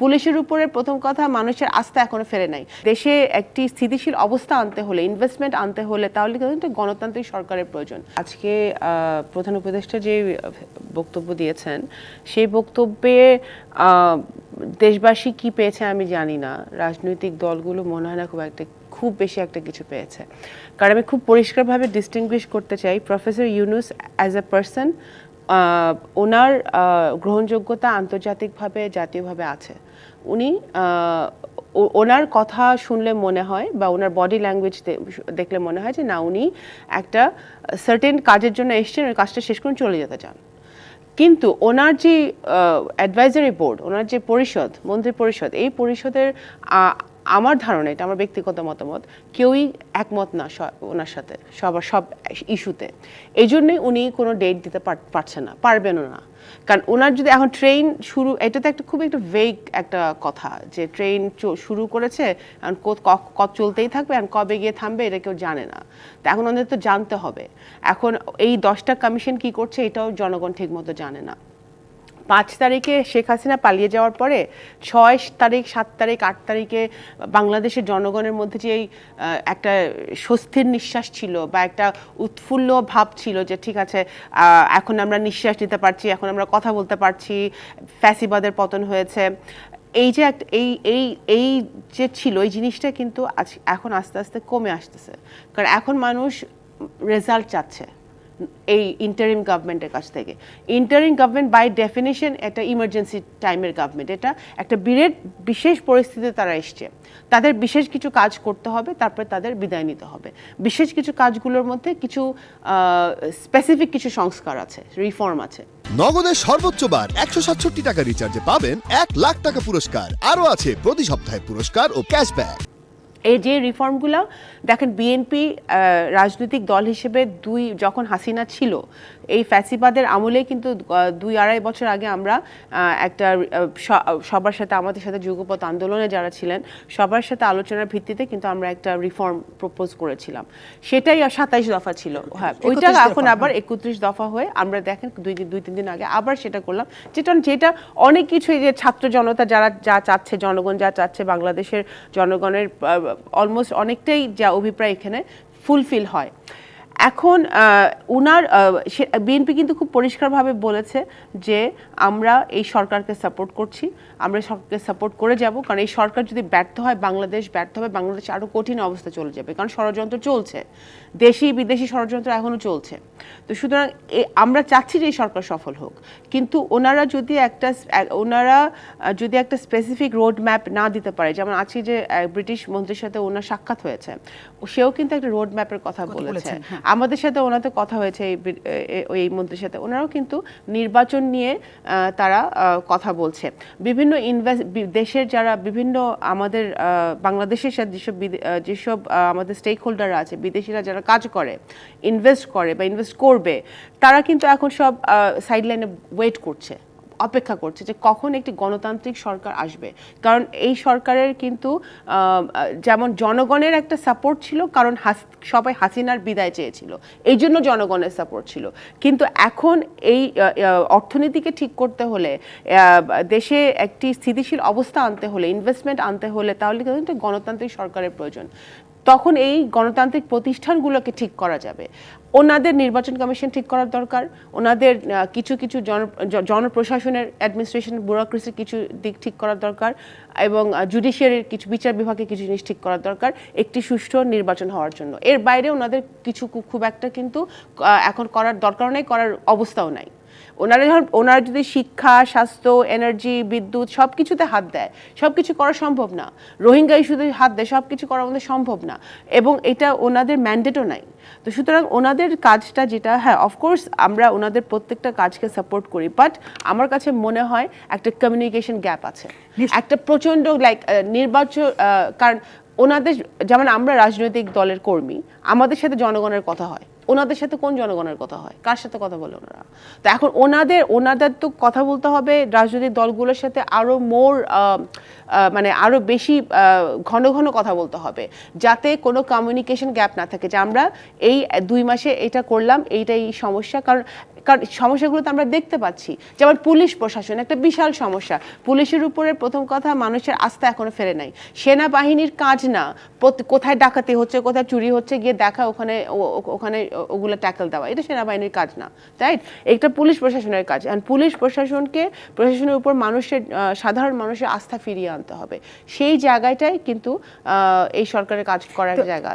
পুলিশের উপরে প্রথম কথা মানুষের আস্থা এখনো ফেরে নাই। দেশে একটি স্থিতিশীল অবস্থা আনতে হলে, ইনভেস্টমেন্ট আনতে হলে তাহলে কিন্তু গণতান্ত্রিক সরকারের প্রয়োজন। আজকে প্রধান উপদেষ্টা যে বক্তব্য দিয়েছেন সেই বক্তব্যে দেশবাসী কি পেয়েছে আমি জানি না। রাজনৈতিক দলগুলো মনে হয় না খুব বেশি একটা কিছু পেয়েছে। কারণ আমি খুব পরিষ্কারভাবে ডিস্টিংগুইশ করতে চাই professor Yunus as a person, ওনার গ্রহণযোগ্যতা আন্তর্জাতিকভাবে জাতীয়ভাবে আছে। উনি ওনার কথা শুনলে মনে হয় বা ওনার বডি ল্যাঙ্গুয়েজ দেখলে মনে হয় যে না, উনি একটা সার্টেন কাজের জন্য এসছেন, ওই কাজটা শেষ করে চলে যেতে চান। কিন্তু ওনার যে অ্যাডভাইজারি বোর্ড, ওনার যে পরিষদ, মন্ত্রী পরিষদ, এই পরিষদের আমার ধারণা, এটা আমার ব্যক্তিগত মতামত, কেউই একমত না ওনার সাথে সব ইস্যুতে। এই জন্যই উনি কোনো ডেট দিতে পারছেন না, পারবেনও না। কারণ ওনার যদি এখন ট্রেন শুরু, এটা তো খুব একটা ভেগ একটা কথা যে ট্রেন শুরু করেছে, এখন চলতেই থাকবে, এখন কবে গিয়ে থামবে এটা কেউ জানে না। তো এখন ওদের তো জানতে হবে। এখন এই 10টা কমিশন কি করছে এটাও জনগণ ঠিক মতো জানে না। 5 তারিখে শেখ হাসিনা পালিয়ে যাওয়ার পরে 6 তারিখ, 7 তারিখ, 8 তারিখে বাংলাদেশের জনগণের মধ্যে যে একটা স্বস্তির নিঃশ্বাস ছিল বা একটা উৎফুল্ল ভাব ছিল যে ঠিক আছে, এখন আমরা নিঃশ্বাস নিতে পারছি, এখন আমরা কথা বলতে পারছি, ফ্যাসিবাদের পতন হয়েছে, এই যে এই যে ছিল, এই জিনিসটা কিন্তু এখন আস্তে আস্তে কমে আসতেছে। কারণ এখন মানুষ রেজাল্ট চাচ্ছে এই ইন্টারিম গভর্নমেন্টের কাছ থেকে। ইন্টারিম গভর্নমেন্ট বাই ডেফিনিশন একটা ইমার্জেন্সি টাইমের গভর্নমেন্ট। এটা একটা বিশেষ পরিস্থিতিতে তারা এসছে, তাদের বিশেষ কিছু কাজ করতে হবে, তারপরে তাদের বিদায় নিতে হবে। বিশেষ কিছু কাজগুলোর মধ্যে কিছু স্পেসিফিক কিছু সংস্কার আছে, রিফর্ম আছে। নগদের সর্বোচ্চ বার 167 টাকা রিচার্জে পাবেন 1 লাখ টাকা পুরস্কার। আরও আছে প্রতি সপ্তাহে পুরস্কার ও ক্যাশব্যাক। এই যে রিফর্মগুলো দেখেন, বিএনপি রাজনৈতিক দল হিসেবে যখন হাসিনা ছিল, এই ফ্যাসিবাদের আমলে কিন্তু 2-2.5 বছর আগে আমরা একটা সবার সাথে, আমাদের সাথে যুগপৎ আন্দোলনে যারা ছিলেন সবার সাথে আলোচনার ভিত্তিতে কিন্তু আমরা একটা রিফর্ম প্রপোজ করেছিলাম। সেটাই 27 দফা ছিল। হ্যাঁ, ওইটা এখন আবার 31 দফা হয়ে আমরা দেখেন 2-3 দিন আগে আবার সেটা করলাম, যেটা অনেক কিছুই যে ছাত্র জনতা যা চাচ্ছে, জনগণ যা চাচ্ছে, বাংলাদেশের জনগণের অলমোস্ট অনেকটাই যা অভিপ্রায় এখানে ফুলফিল হয়। এখন বিএনপি কিন্তু খুব পরিষ্কারভাবে বলেছে যে আমরা এই সরকারকে সাপোর্ট করছি, আমরা সরকারকে সাপোর্ট করে যাব। কারণ এই সরকার যদি ব্যর্থ হয়, বাংলাদেশ ব্যর্থ হবে, বাংলাদেশ আরও কঠিন অবস্থা চলে যাবে। কারণ ষড়যন্ত্র চলছে, দেশি বিদেশি ষড়যন্ত্র এখনও চলছে। তো সুতরাং আমরা চাচ্ছি যে এই সরকার সফল হোক। কিন্তু ওনারা যদি একটা স্পেসিফিক রোড ম্যাপ না দিতে পারে, যেমন আজকে যে ব্রিটিশ মন্ত্রীর সাথে ওনার সাক্ষাৎ হয়েছে, সেও কিন্তু একটা রোড ম্যাপের কথা বলেছে। আমাদের সাথে ওনাদের কথা হয়েছে, এই মন্ত্রীর সাথে, ওনারাও কিন্তু নির্বাচন নিয়ে তারা কথা বলছে। বিভিন্ন দেশের যারা বিভিন্ন আমাদের বাংলাদেশের সাথে যেসব আমাদের স্টেক হোল্ডাররা আছে, বিদেশিরা যারা কাজ করে, ইনভেস্ট করে বা ইনভেস্ট করবে, তারা কিন্তু এখন সব সাইডলাইনে ওয়েট করছে, অপেক্ষা করছে যে কখন একটি গণতান্ত্রিক সরকার আসবে। কারণ এই সরকারের কিন্তু যেমন জনগণের একটা সাপোর্ট ছিল, কারণ সবাই হাসিনার বিদায় চেয়েছিল, এই জন্য জনগণের সাপোর্ট ছিল। কিন্তু এখন এই অর্থনীতিকে ঠিক করতে হলে, দেশে একটি স্থিতিশীল অবস্থা আনতে হলে, ইনভেস্টমেন্ট আনতে হলে তাহলে কিন্তু গণতান্ত্রিক সরকারের প্রয়োজন। তখন এই গণতান্ত্রিক প্রতিষ্ঠানগুলোকে ঠিক করা যাবে। ওনাদের নির্বাচন কমিশন ঠিক করার দরকার, ওনাদের কিছু জনপ্রশাসনের অ্যাডমিনিস্ট্রেশন ব্যুরোক্রেসির কিছু দিক ঠিক করার দরকার, এবং জুডিশিয়ারির কিছু বিচার বিভাগের কিছু জিনিস ঠিক করার দরকার একটি সুষ্ঠু নির্বাচন হওয়ার জন্য। এর বাইরে ওনাদের কিছু খুব একটা কিন্তু এখন করার দরকার নেই, করার অবস্থাও নাই। ওনারা যদি শিক্ষা, স্বাস্থ্য, এনার্জি, বিদ্যুৎ সব কিছুতে হাত দেয়, সব কিছু করা সম্ভব না। রোহিঙ্গা ইস্যুতে হাত দেয়, সব কিছু করা আমাদের সম্ভব না, এবং এটা ওনাদের ম্যান্ডেটও নাই। তো সুতরাং ওনাদের কাজটা যেটা, হ্যাঁ অফকোর্স আমরা ওনাদের প্রত্যেকটা কাজকে সাপোর্ট করি, বাট আমার কাছে মনে হয় একটা কমিউনিকেশন গ্যাপ আছে, একটা প্রচণ্ড নির্বাচন। কারণ ওনাদের, যেমন আমরা রাজনৈতিক দলের কর্মী, আমাদের সাথে জনগণের কথা হয়, ওনাদের সাথে কোন জনগণের কথা হয়, কার সাথে কথা বলে ওনারা? তো এখন ওনাদের তো কথা বলতে হবে রাজনৈতিক দলগুলোর সাথে আরও মোর মানে আরো বেশি ঘন ঘন কথা বলতে হবে, যাতে কোনো কমিউনিকেশন গ্যাপ না থাকে যে আমরা এই 2 মাসে এটা করলাম, এইটাই সমস্যা। কারণ সমস্যাগুলো তো আমরা দেখতে পাচ্ছি, যেমন পুলিশ প্রশাসন একটা বিশাল সমস্যা। পুলিশের উপরে প্রথম কথা মানুষের আস্থা এখনো ফেরে নাই। সেনাবাহিনীর কাজ না কোথায় ডাকাতি হচ্ছে, কোথায় চুরি হচ্ছে গিয়ে দেখা, ওখানে ওখানে ওগুলো ট্যাকল দেওয়া, এটা সেনাবাহিনীর কাজ না, তাই এটা পুলিশ প্রশাসনের কাজ। পুলিশ প্রশাসনের উপর সাধারণ মানুষের আস্থা ফিরিয়ে আনতে হবে। সেই জায়গাটাই কিন্তু এই সরকারের কাজ করার জায়গা আছে।